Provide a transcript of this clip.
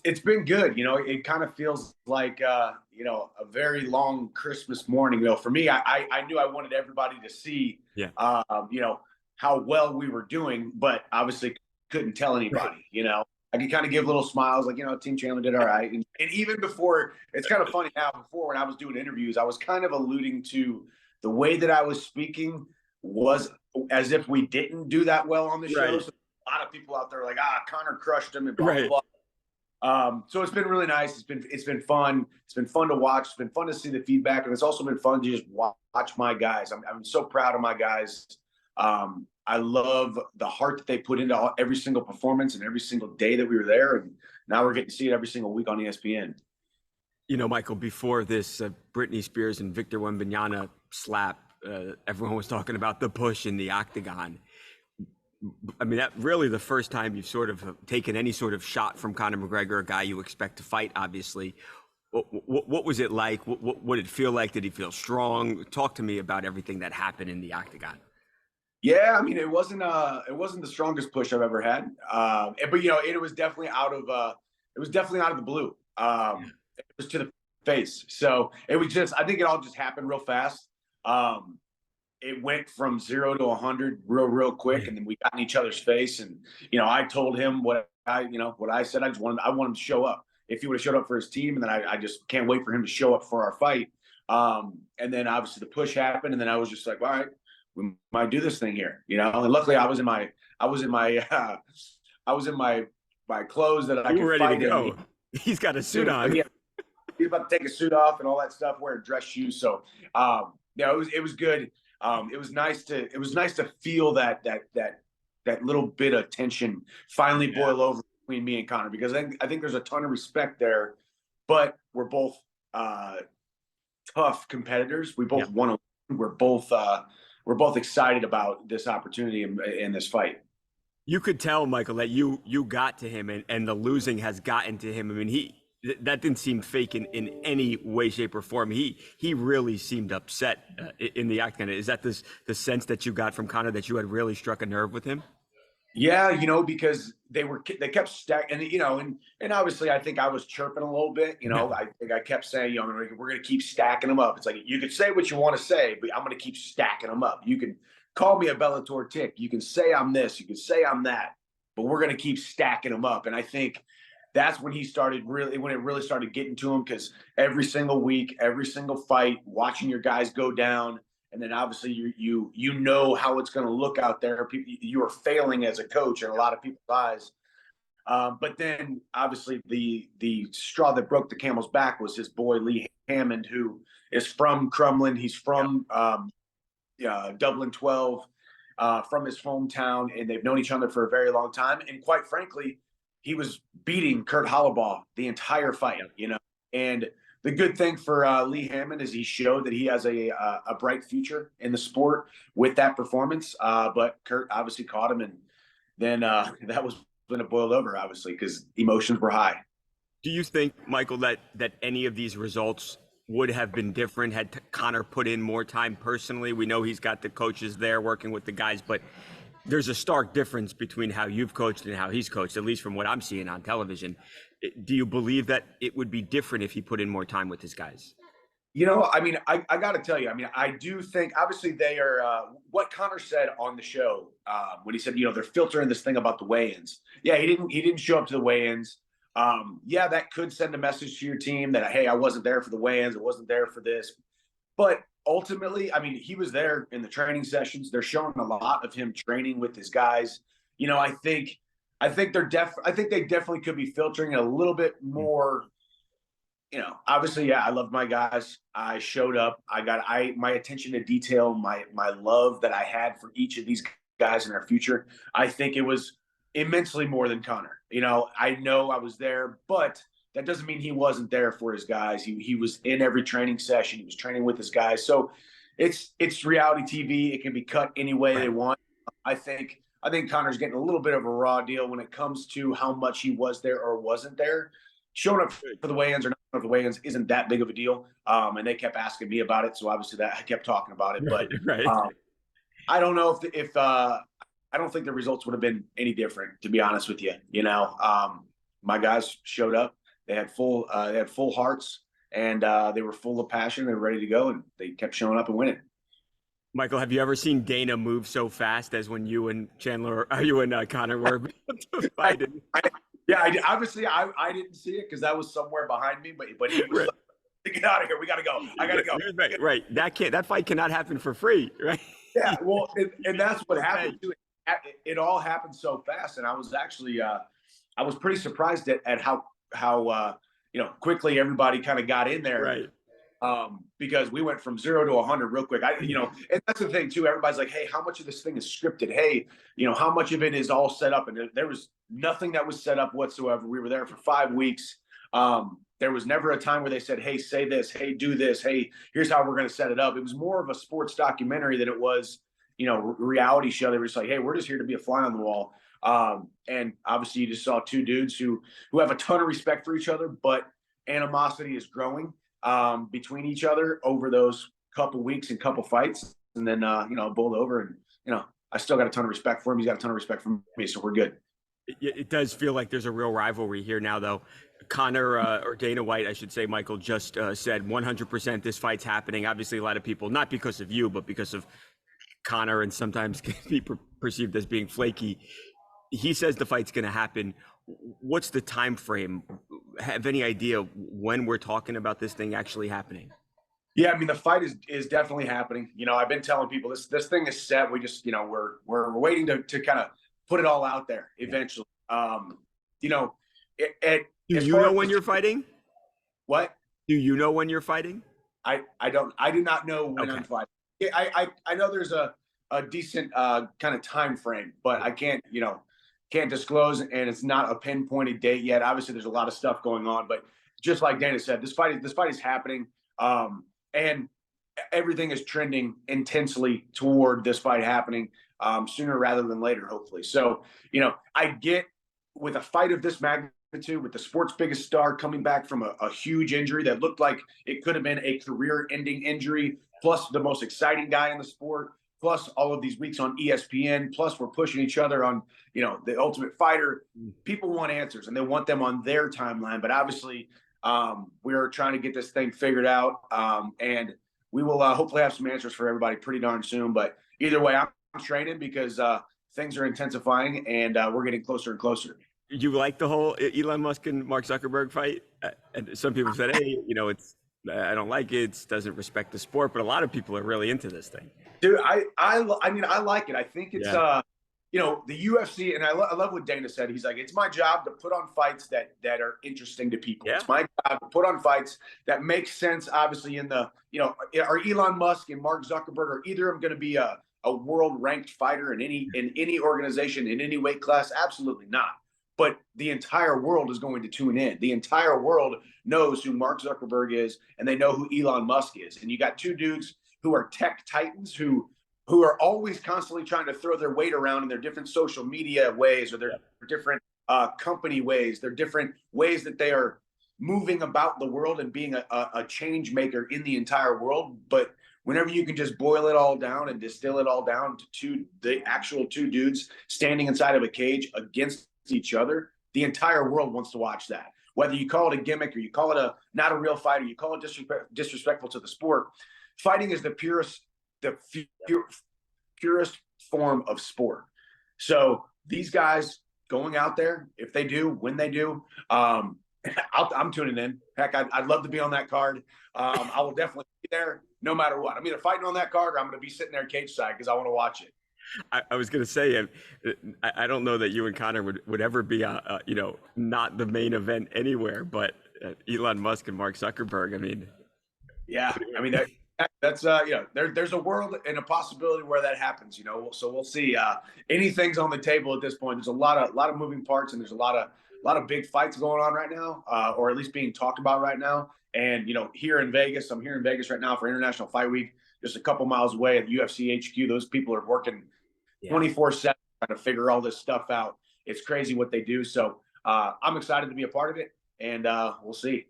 It's been good. It kind of feels like a very long Christmas morning. For me, I knew I wanted everybody to see Yeah. how well we were doing, but obviously couldn't tell Right. anybody. I could kind of give little smiles, like Team Chandler did all right. And even before, it's kind of funny now. Before, when I was doing interviews, I was kind of alluding to the way that I was speaking was as if we didn't do that well on the show. Right. So a lot of people out there are like, Connor crushed him and blah blah Right. blah. So it's been really nice. It's been fun. It's been fun to watch. It's been fun to see the feedback, and it's also been fun to just watch my guys. I'm so proud of my guys. I love the heart that they put into every single performance and every single day that we were there, and now we're getting to see it every single week on ESPN. Michael, before this Britney Spears and Victor Wembanyama slap, everyone was talking about the push in the octagon. I mean, that really the first time you've sort of taken any sort of shot from Conor McGregor, a guy you expect to fight, obviously. What was it like? What did it feel like? Did he feel strong? Talk to me about everything that happened in the octagon. Yeah, I mean, it wasn't the strongest push I've ever had, but it was definitely out of the blue. It was to the face, so it was just. I think it all just happened real fast. It went from 0 to 100 real quick, and then we got in each other's face. And I told him what I said. I want him to show up. If he would have showed up for his team, and then I just can't wait for him to show up for our fight. And then obviously the push happened, and then I was just like, all right, we might do this thing here. And luckily I was in my my clothes that I You were could ready to fight in. go. He's got a suit on. Yeah, he's about to take his suit off and all that stuff, wearing dress shoes. So it was good. It was nice to feel that little bit of tension finally boil over between me and Connor, because I think there's a ton of respect there, but we're both tough competitors. We Yeah. both want to. We're both excited about this opportunity in this fight. You could tell, Michael, that you got to him, and the losing has gotten to him. I mean, that didn't seem fake in any way, shape, or form. He really seemed upset in the octagon. Is that the sense that you got from Connor, that you had really struck a nerve with him? Yeah, because they kept stacking, and obviously I think I was chirping a little bit. Yeah. I think I kept saying, we're going to keep stacking them up. It's like, you can say what you want to say, but I'm going to keep stacking them up. You can call me a Bellator tick. You can say I'm this. You can say I'm that, but we're going to keep stacking them up. And I think that's when when it really started getting to him, because every single week, every single fight, watching your guys go down. And then obviously you know how it's going to look out there. You are failing as a coach in a lot of people's eyes. But then obviously the straw that broke the camel's back was his boy Lee Hammond, who is from Crumlin. He's from Dublin 12, from his hometown, and they've known each other for a very long time. And quite frankly, he was beating Kurt Hollabaugh the entire fight. And the good thing for Lee Hammond is he showed that he has a bright future in the sport with that performance. But Kurt obviously caught him, and then that was when it boiled over, obviously, because emotions were high. Do you think, Michael, that any of these results would have been different had Connor put in more time personally? We know he's got the coaches there working with the guys, but there's a stark difference between how you've coached and how he's coached, at least from what I'm seeing on television. Do you believe that it would be different if he put in more time with his guys? I mean, I got to tell you, I mean, I do think obviously they are what Connor said on the show when he said, they're filtering this thing about the weigh-ins. Yeah, he didn't show up to the weigh-ins. Yeah, that could send a message to your team that, hey, I wasn't there for the weigh-ins, I wasn't there for this. But ultimately, I mean, he was there in the training sessions. They're showing a lot of him training with his guys. I think they definitely could be filtering it a little bit more. Obviously, yeah, I love my guys. I showed up. My attention to detail, my love that I had for each of these guys in their future. I think it was immensely more than Connor. I know I was there, but that doesn't mean he wasn't there for his guys. He was in every training session. He was training with his guys. So it's reality TV. It can be cut any way they Right. want. I think Connor's getting a little bit of a raw deal when it comes to how much he was there or wasn't there. Showing up for the weigh-ins or not for the weigh-ins isn't that big of a deal. And they kept asking me about it, so obviously that I kept talking about it. Right. But Right. I don't know if I don't think the results would have been any different, to be honest with you. my guys showed up. They had full hearts, and they were full of passion. They were ready to go, and they kept showing up and winning. Michael, have you ever seen Dana move so fast as when you and Conor were fighting? Obviously, I didn't see it because that was somewhere behind me. But he was Right. like, "Get out of here! We gotta go! I gotta go!" Right. That fight cannot happen for free, right? Yeah, well, and that's what happened too. It all happened so fast, and I was actually I was pretty surprised at how quickly everybody kind of got in there. Right. Because we went from 0 to 100 real quick. And that's the thing too. Everybody's like, "Hey, how much of this thing is scripted? Hey, how much of it is all set up?" And there was nothing that was set up whatsoever. We were there for 5 weeks. There was never a time where they said, "Hey, say this. Hey, do this. Hey, here's how we're going to set it up." It was more of a sports documentary than it was, reality show. They were just like, "Hey, we're just here to be a fly on the wall." And obviously, you just saw two dudes who have a ton of respect for each other, but animosity is growing between each other over those couple weeks and couple fights. And then, bowled over, and, I still got a ton of respect for him. He's got a ton of respect for me. So we're good. It does feel like there's a real rivalry here now, though. Conor, or Dana White, I should say, Michael, just said 100% this fight's happening. Obviously, a lot of people, not because of you, but because of Conor, and sometimes can be perceived as being flaky. He says the fight's going to happen. What's the time frame? Have any idea when we're talking about this thing actually happening? Yeah, I mean, the fight is definitely happening. I've been telling people this thing is set. We just, we're waiting to kind of put it all out there eventually. Do you know when you're fighting? What? Do you know when you're fighting? I do not know when I'm fighting. I know there's a decent kind of time frame, but I can't disclose, and it's not a pinpointed date yet. Obviously, there's a lot of stuff going on, but just like Dana said, this fight is happening, and everything is trending intensely toward this fight happening sooner rather than later, hopefully. So, I get with a fight of this magnitude, with the sport's biggest star coming back from a huge injury that looked like it could have been a career-ending injury, plus the most exciting guy in the sport, plus all of these weeks on ESPN, plus we're pushing each other on, The Ultimate Fighter. People want answers, and they want them on their timeline. But obviously, we're trying to get this thing figured out, and we will hopefully have some answers for everybody pretty darn soon. But either way, I'm training because things are intensifying, and we're getting closer and closer. You like the whole Elon Musk and Mark Zuckerberg fight? And some people said, "Hey, I don't like it. It doesn't respect the sport." But a lot of people are really into this thing. Dude, I mean, I like it. I think it's the UFC, and I love what Dana said. He's like, "It's my job to put on fights that are interesting to people. Yeah. It's my job to put on fights that make sense." Obviously, in the are Elon Musk and Mark Zuckerberg, are either of them going to be a world ranked fighter in any organization in any weight class? Absolutely not. But the entire world is going to tune in. The entire world knows who Mark Zuckerberg is, and they know who Elon Musk is. And you got two dudes who are tech titans who are always constantly trying to throw their weight around in their different social media ways, or their different company ways, their different ways that they are moving about the world and being a change maker in the entire world. But whenever you can just boil it all down and distill it all down to the actual two dudes standing inside of a cage against each other, the entire world wants to watch that. Whether you call it a gimmick, or you call it not a real fight, or you call it disrespectful to the sport, fighting is the purest form of sport. So these guys going out there, if they do, when they do, I'm tuning in. Heck, I'd love to be on that card. I will definitely be there no matter what. I'm either fighting on that card, or I'm going to be sitting there cage side because I want to watch it. I was going to say, I don't know that you and Conor would ever be, not the main event anywhere, but Elon Musk and Mark Zuckerberg. I mean, yeah, I mean, that's there's a world and a possibility where that happens, so we'll see. Anything's on the table at this point. There's a lot of moving parts, and there's a lot of big fights going on right now, or at least being talked about right now. And, here in Vegas, I'm here in Vegas right now for International Fight Week, just a couple miles away at UFC HQ. Those people are working 24/7 trying to figure all this stuff out. It's crazy what they do. So I'm excited to be a part of it, and we'll see.